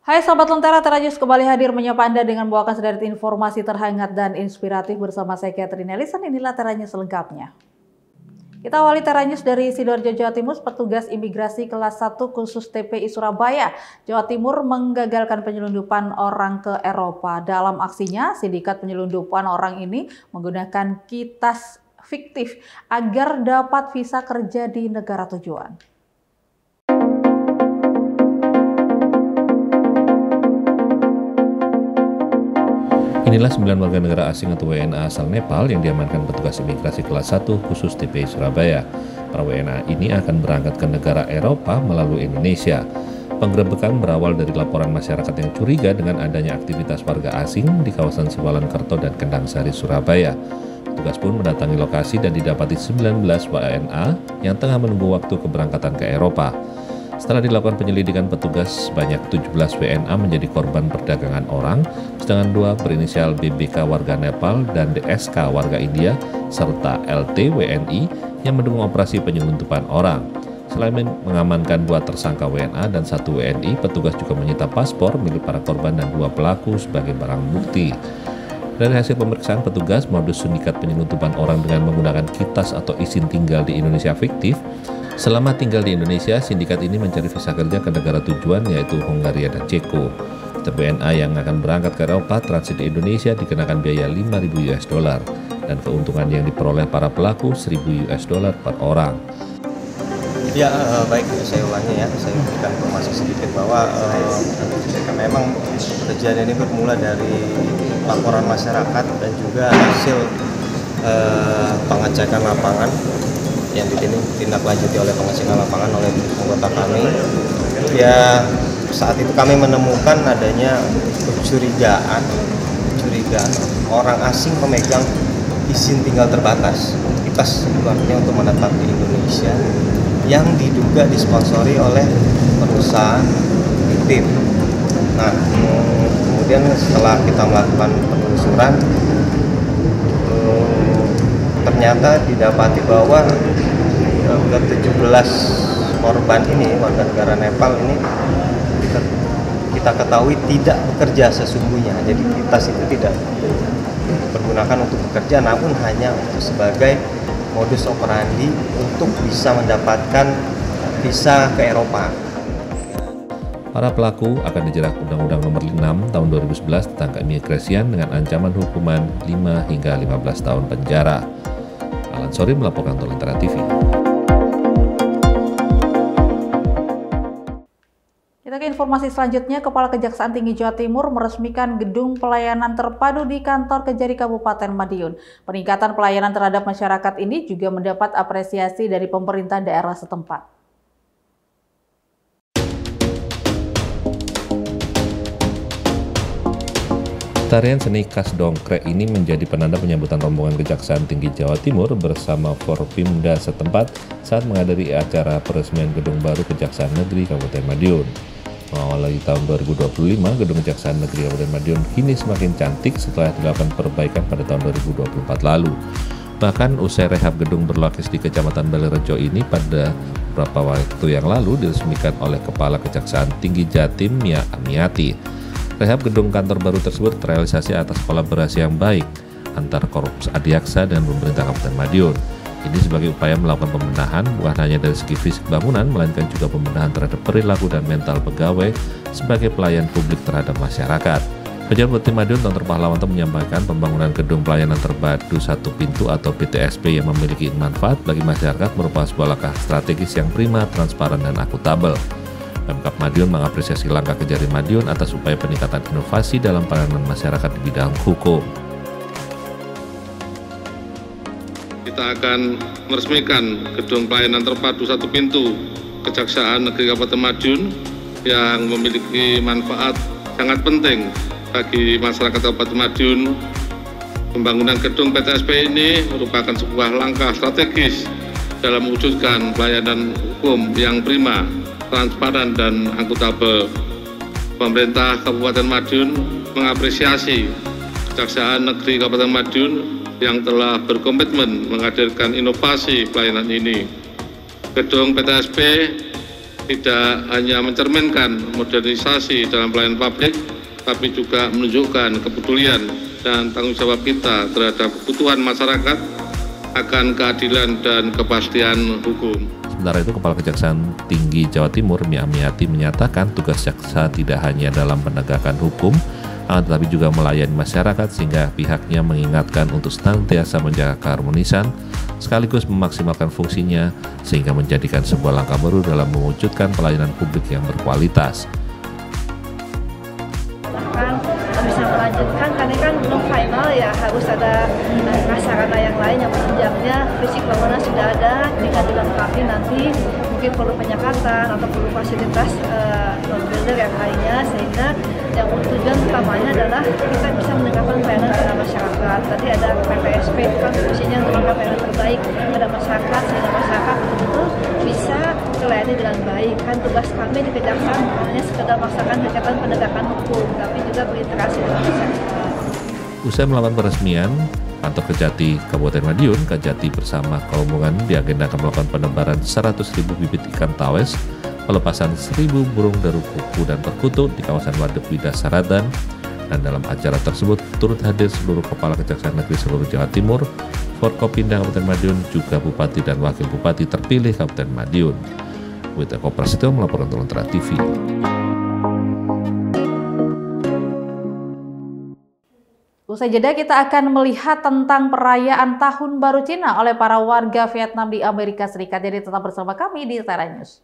Hai Sobat Lentera, Terajus kembali hadir menyapa Anda dengan membawakan sederet informasi terhangat dan inspiratif bersama saya Catherine Ellison. Inilah Teranyus selengkapnya. Kita awali Teranyus dari Sidoarjo, Jawa Timur. Petugas imigrasi kelas 1 khusus TPI Surabaya, Jawa Timur menggagalkan penyelundupan orang ke Eropa. Dalam aksinya, sindikat penyelundupan orang ini menggunakan kitas fiktif agar dapat visa kerja di negara tujuan. Inilah 9 warga negara asing atau WNA asal Nepal yang diamankan petugas imigrasi kelas 1 khusus TPI Surabaya. Para WNA ini akan berangkat ke negara Eropa melalui Indonesia. Penggerebekan berawal dari laporan masyarakat yang curiga dengan adanya aktivitas warga asing di kawasan Siwalan Kerto dan Kendang Sari, Surabaya. Petugas pun mendatangi lokasi dan didapati 19 WNA yang tengah menunggu waktu keberangkatan ke Eropa. Setelah dilakukan penyelidikan petugas, sebanyak 17 WNA menjadi korban perdagangan orang, sedangkan 2 berinisial BBK warga Nepal dan DSK warga India, serta LT WNI yang mendukung operasi penyelundupan orang. Selain mengamankan 2 tersangka WNA dan 1 WNI, petugas juga menyita paspor milik para korban dan 2 pelaku sebagai barang bukti. Dari hasil pemeriksaan petugas, modus sindikat penyelundupan orang dengan menggunakan kitas atau izin tinggal di Indonesia fiktif. Selama tinggal di Indonesia, sindikat ini mencari visa kerja ke negara tujuan yaitu Hongaria dan Ceko. Setiap WNA yang akan berangkat ke Eropa transit di Indonesia dikenakan biaya $5.000 dan keuntungan yang diperoleh para pelaku $1.000 per orang. Ya, baik, saya ulangi ya, saya berikan informasi sedikit bahwa memang kejadian ini bermula dari laporan masyarakat dan juga hasil pengecekan lapangan yang ditindaklanjuti oleh pengecekan lapangan oleh anggota kami. Ya, saat itu kami menemukan adanya kecurigaan orang asing pemegang izin tinggal terbatas. Kitas itu artinya untuk menetap di Indonesia yang diduga disponsori oleh perusahaan fiktif. Nah, kemudian setelah kita melakukan penelusuran, ternyata didapati bahwa ke-17 korban ini, warga negara Nepal ini, kita ketahui tidak bekerja sesungguhnya. Jadi kitas itu tidak dipergunakan untuk bekerja, namun hanya untuk sebagai modus operandi untuk bisa mendapatkan visa ke Eropa. Para pelaku akan dijerat Undang-Undang Nomor 6 Tahun 2011 tentang keimigrasian dengan ancaman hukuman 5 hingga 15 tahun penjara. Alan Sori melaporkan untuk Lentera TV. Kita ke informasi selanjutnya. Kepala Kejaksaan Tinggi Jawa Timur meresmikan gedung pelayanan terpadu di kantor Kejari Kabupaten Madiun. Peningkatan pelayanan terhadap masyarakat ini juga mendapat apresiasi dari pemerintah daerah setempat. Tarian seni khas Dongkrek ini menjadi penanda penyambutan rombongan Kejaksaan Tinggi Jawa Timur bersama Forpimda setempat saat menghadiri acara peresmian gedung baru Kejaksaan Negeri Kabupaten Madiun. Mengawali tahun 2025, gedung Kejaksaan Negeri Kabupaten Madiun kini semakin cantik setelah dilakukan perbaikan pada tahun 2024 lalu. Bahkan usai rehab gedung berlokasi di Kecamatan Balerejo ini pada beberapa waktu yang lalu diresmikan oleh Kepala Kejaksaan Tinggi Jatim Mia Amiati. Rehab gedung kantor baru tersebut terrealisasi atas kolaborasi yang baik antar Korps Adiaksa dan pemerintah Kabupaten Madiun. Ini sebagai upaya melakukan pembenahan bukan hanya dari segi fisik bangunan, melainkan juga pembenahan terhadap perilaku dan mental pegawai sebagai pelayan publik terhadap masyarakat. Pejabat Bupati Madiun Dr. Pahlawanto menyampaikan pembangunan gedung pelayanan terpadu satu pintu atau PTSP yang memiliki manfaat bagi masyarakat merupakan sebuah langkah strategis yang prima, transparan, dan akuntabel. Pemkab Madiun mengapresiasi langkah Kejari Madiun atas upaya peningkatan inovasi dalam pelayanan masyarakat di bidang hukum. Kita akan meresmikan gedung pelayanan terpadu satu pintu Kejaksaan Negeri Kabupaten Madiun yang memiliki manfaat sangat penting bagi masyarakat Kabupaten Madiun. Pembangunan gedung PTSP ini merupakan sebuah langkah strategis dalam mewujudkan pelayanan hukum yang prima, transparan, dan akuntabel. Pemerintah Kabupaten Madiun mengapresiasi Kejaksaan Negeri Kabupaten Madiun yang telah berkomitmen menghadirkan inovasi pelayanan ini. Gedung PTSP tidak hanya mencerminkan modernisasi dalam pelayanan publik, tapi juga menunjukkan kepedulian dan tanggung jawab kita terhadap kebutuhan masyarakat akan keadilan dan kepastian hukum. Sementara itu, Kepala Kejaksaan Tinggi Jawa Timur, Mia Amiati, menyatakan tugas jaksa tidak hanya dalam penegakan hukum, tetapi juga melayani masyarakat, sehingga pihaknya mengingatkan untuk senantiasa menjaga keharmonisan, sekaligus memaksimalkan fungsinya, sehingga menjadikan sebuah langkah baru dalam mewujudkan pelayanan publik yang berkualitas. Bisa melanjutkan karena kan belum final ya, harus ada prasarana yang lain yang penunjangnya, fisik bangunan sudah ada, tinggal dilengkapi nanti mungkin perlu penyekatan atau perlu fasilitas builder yang lainnya, sehingga yang tujuan utamanya adalah kita bisa menegakkan pelayanan kepada masyarakat. Tadi ada PPSP itu kan fungsinya untuk memberikan pelayanan terbaik kepada masyarakat, sehingga masyarakat itu bisa melayani dengan baik. Kan tugas kami di Kejaksaan bukan hanya sekedar melaksanakan kegiatan penegakan hukum, tapi juga berinteraksi dengan masyarakat. Usai melakukan peresmian kantor Kejati Kabupaten Madiun, Kejati bersama Kalungan diagendakan melakukan penebaran 100.000 bibit ikan tawes, pelepasan 1.000 burung darah kuku dan perkutut di kawasan Waduk Wida Saradan. Dan dalam acara tersebut turut hadir seluruh Kepala Kejaksaan Negeri seluruh Jawa Timur, Forkopimda Kabupaten Madiun, juga Bupati dan Wakil Bupati terpilih Kabupaten Madiun. Wita Koprasetyo melaporkan untuk Lentera TV. Usai jeda kita akan melihat tentang perayaan Tahun Baru Cina oleh para warga Vietnam di Amerika Serikat. Jadi tetap bersama kami di Tera News.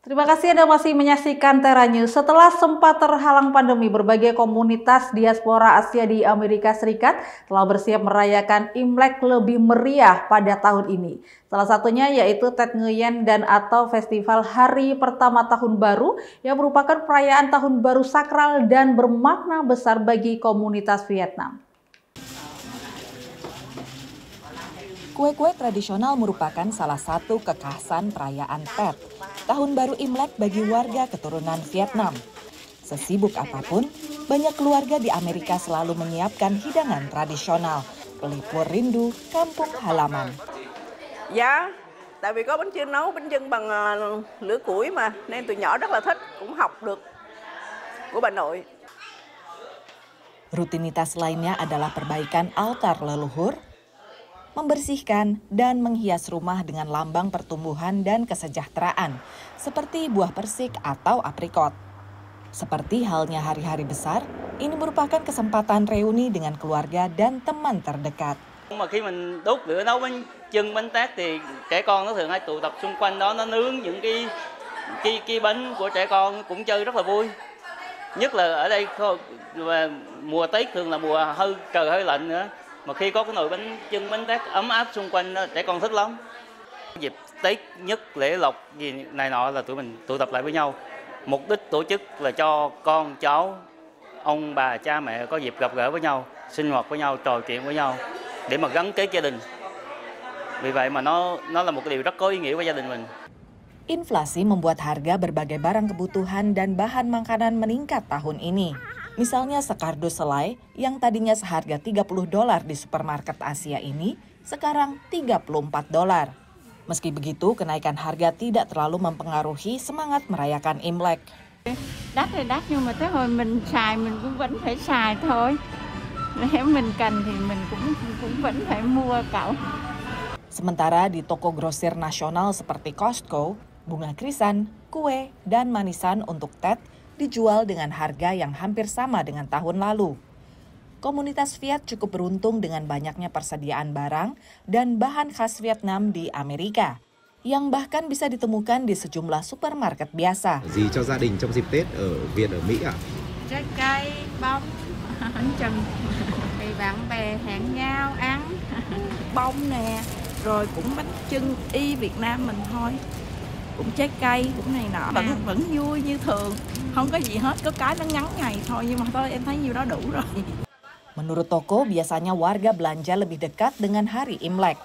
Terima kasih Anda masih menyaksikan Tera News. Setelah sempat terhalang pandemi, berbagai komunitas diaspora Asia di Amerika Serikat telah bersiap merayakan Imlek lebih meriah pada tahun ini. Salah satunya yaitu Tet Nguyen dan atau Festival Hari Pertama Tahun Baru yang merupakan perayaan tahun baru sakral dan bermakna besar bagi komunitas Vietnam. Kue-kue tradisional merupakan salah satu kekhasan perayaan Tet, Tahun Baru Imlek bagi warga keturunan Vietnam. Sesibuk apapun, banyak keluarga di Amerika selalu menyiapkan hidangan tradisional, pelipur rindu kampung halaman. Dạ, tại vì có bánh chưng nấu bánh chưng bằng lửa củi mà, nên tụi nhỏ rất là thích, cũng học được của bà nội. Rutinitas lainnya adalah perbaikan altar leluhur, membersihkan dan menghias rumah dengan lambang pertumbuhan dan kesejahteraan, seperti buah persik atau aprikot. Seperti halnya hari-hari besar, ini merupakan kesempatan reuni dengan keluarga dan teman terdekat. Mà khi mình đốt lửa nấu bánh chưng, bánh tét thì trẻ con nó thường hay tụ tập xung quanh đó, nó nướng những cái bánh của trẻ con, cũng chơi rất là vui. Nhất là ở đây mùa Tết thường là mùa trời hơi lạnh nữa, mà khi có cái nồi bánh chưng, bánh tét ấm áp xung quanh đó, trẻ con thích lắm. Dịp Tết nhất, lễ lộc gì này nọ là tụi mình tụ tập lại với nhau. Mục đích tổ chức là cho con cháu, ông bà, cha mẹ có dịp gặp gỡ với nhau, sinh hoạt với nhau, trò chuyện với nhau để mà gắn kết gia đình. Vì vậy mà nó là một cái điều rất có ý nghĩa với gia đình mình. Inflasi membuat harga berbagai barang kebutuhan dan bahan makanan meningkat tahun ini. Misalnya sekardus selai yang tadinya seharga $30 di supermarket Asia ini, sekarang $34. Meski begitu, kenaikan harga tidak terlalu mempengaruhi semangat merayakan Imlek. Đắt thì đắt, nhưng mà tới hồi mình xài mình cũng vẫn phải xài thôi. Nếu mình cần thì mình cũng vẫn phải mua cậu. Sementara di toko grosir nasional seperti Costco, bunga krisan, kue, dan manisan untuk Ted dijual dengan harga yang hampir sama dengan tahun lalu. Komunitas Viet cukup beruntung dengan banyaknya persediaan barang dan bahan khas Vietnam di Amerika, yang bahkan bisa ditemukan di sejumlah supermarket biasa. Gì cho gia đình trong dịp Tết ở Việt, ở Mỹ ạ? Trái cây, bông, bánh chưng, thì bạn bè hẹn nhau ăn, bông nè, rồi cũng bánh chưng y Việt Nam mình thôi, cũng trái cây, cũng này nọ, vẫn vui như thường, không có gì hết, có cái nó ngắn ngày thôi, nhưng mà thôi em thấy nhiêu đó đủ rồi. Menurut toko, biasanya warga belanja lebih dekat dengan hari Imlek.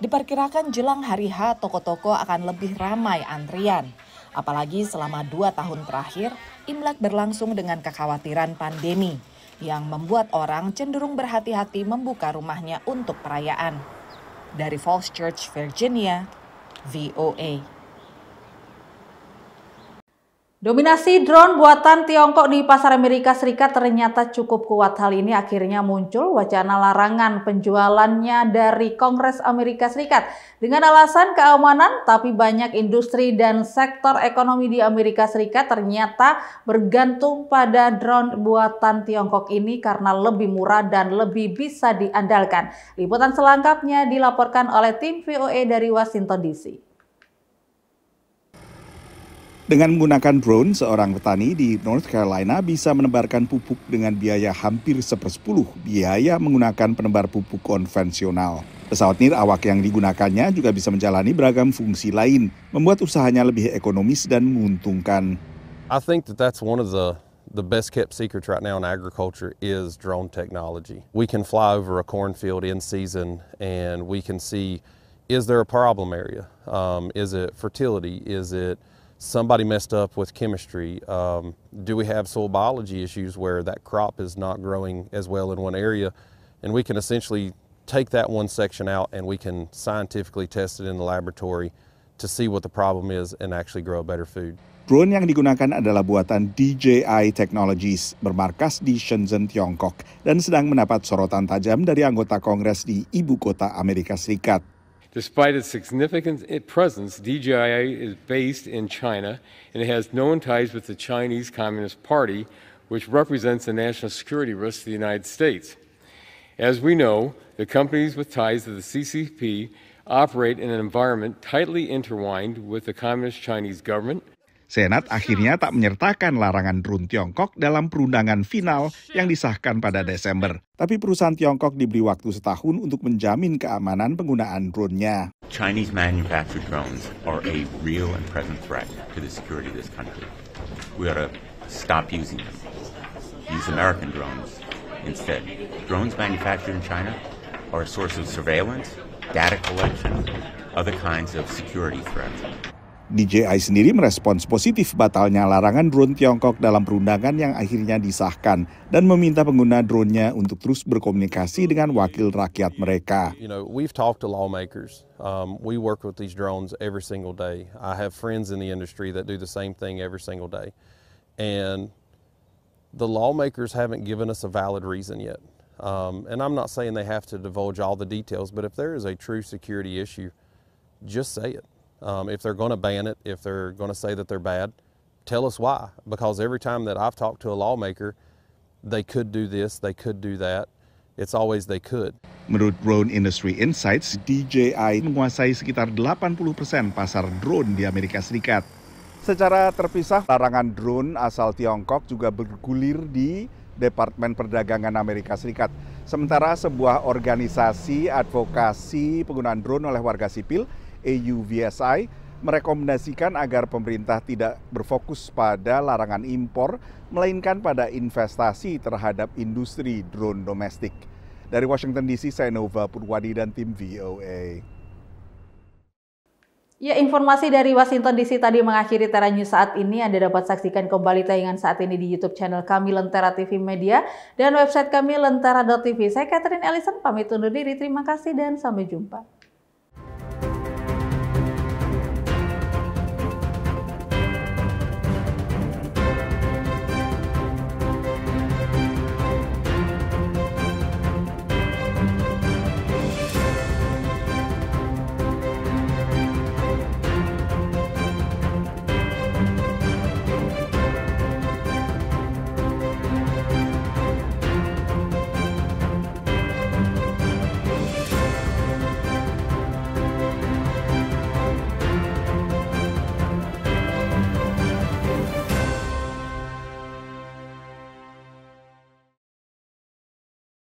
Diperkirakan jelang hari H, toko-toko akan lebih ramai antrian. Apalagi selama 2 tahun terakhir, Imlek berlangsung dengan kekhawatiran pandemi, yang membuat orang cenderung berhati-hati membuka rumahnya untuk perayaan. Dari Falls Church, Virginia, VOA. Dominasi drone buatan Tiongkok di pasar Amerika Serikat ternyata cukup kuat. Hal ini akhirnya muncul wacana larangan penjualannya dari Kongres Amerika Serikat dengan alasan keamanan, tapi banyak industri dan sektor ekonomi di Amerika Serikat ternyata bergantung pada drone buatan Tiongkok ini karena lebih murah dan lebih bisa diandalkan. Liputan selengkapnya dilaporkan oleh tim VOA dari Washington DC. Dengan menggunakan drone, seorang petani di North Carolina bisa menebarkan pupuk dengan biaya hampir 1/10 biaya menggunakan penebar pupuk konvensional. Pesawat nirawak yang digunakannya juga bisa menjalani beragam fungsi lain, membuat usahanya lebih ekonomis dan menguntungkan. I think that's one of the best kept secrets right now in agriculture is drone technology. We can fly over a cornfield in season and we can see, is there a problem area? Is it fertility? Is it somebody messed up with chemistry? Do we have soil biology issues where that crop is not growing as well in one area? And we can essentially take that one section out and we can scientifically test it in the laboratory to see what the problem is and actually grow a better food. Drone yang digunakan adalah buatan DJI Technologies, bermarkas di Shenzhen, Tiongkok, dan sedang mendapat sorotan tajam dari anggota Kongres di ibu kota Amerika Serikat. Despite its significant presence, DJI is based in China and it has known ties with the Chinese Communist Party, which represents a national security risk to the United States. As we know, the companies with ties to the CCP operate in an environment tightly intertwined with the Communist Chinese government. Senat akhirnya tak menyertakan larangan drone Tiongkok dalam perundangan final yang disahkan pada Desember. Tapi perusahaan Tiongkok diberi waktu setahun untuk menjamin keamanan penggunaan drone-nya. Chinese manufactured drones are a real and present threat to the security of this country. We ought to stop using them. Use American drones instead. Drones manufactured in China are a source of surveillance, data collection, other kinds of security threats. DJI sendiri merespons positif batalnya larangan drone Tiongkok dalam perundangan yang akhirnya disahkan dan meminta pengguna drone-nya untuk terus berkomunikasi dengan wakil rakyat mereka. You know, we've talked to lawmakers. We work with these drones every single day. I have friends in the industry that do the same thing every single day. And the lawmakers haven't given us a valid reason yet. And I'm not saying they have to divulge all the details, but if there is a true security issue, just say it. If they're going to ban it, if they're going to say that they're bad, tell us why. Because every time that I've talked to a lawmaker, they could do this, they could do that. It's always they could. Menurut Drone Industry Insights, DJI menguasai sekitar 80% pasar drone di Amerika Serikat. Secara terpisah, larangan drone asal Tiongkok juga bergulir di Departemen Perdagangan Amerika Serikat. Sementara sebuah organisasi advokasi penggunaan drone oleh warga sipil, AUVSI, merekomendasikan agar pemerintah tidak berfokus pada larangan impor, melainkan pada investasi terhadap industri drone domestik. Dari Washington DC, saya Nova Purwadi dan tim VOA. Ya, informasi dari Washington DC tadi mengakhiri Tera News saat ini. Anda dapat saksikan kembali tayangan saat ini di YouTube channel kami Lentera TV Media dan website kami lentera.tv. Saya Catherine Ellison, pamit undur diri. Terima kasih dan sampai jumpa.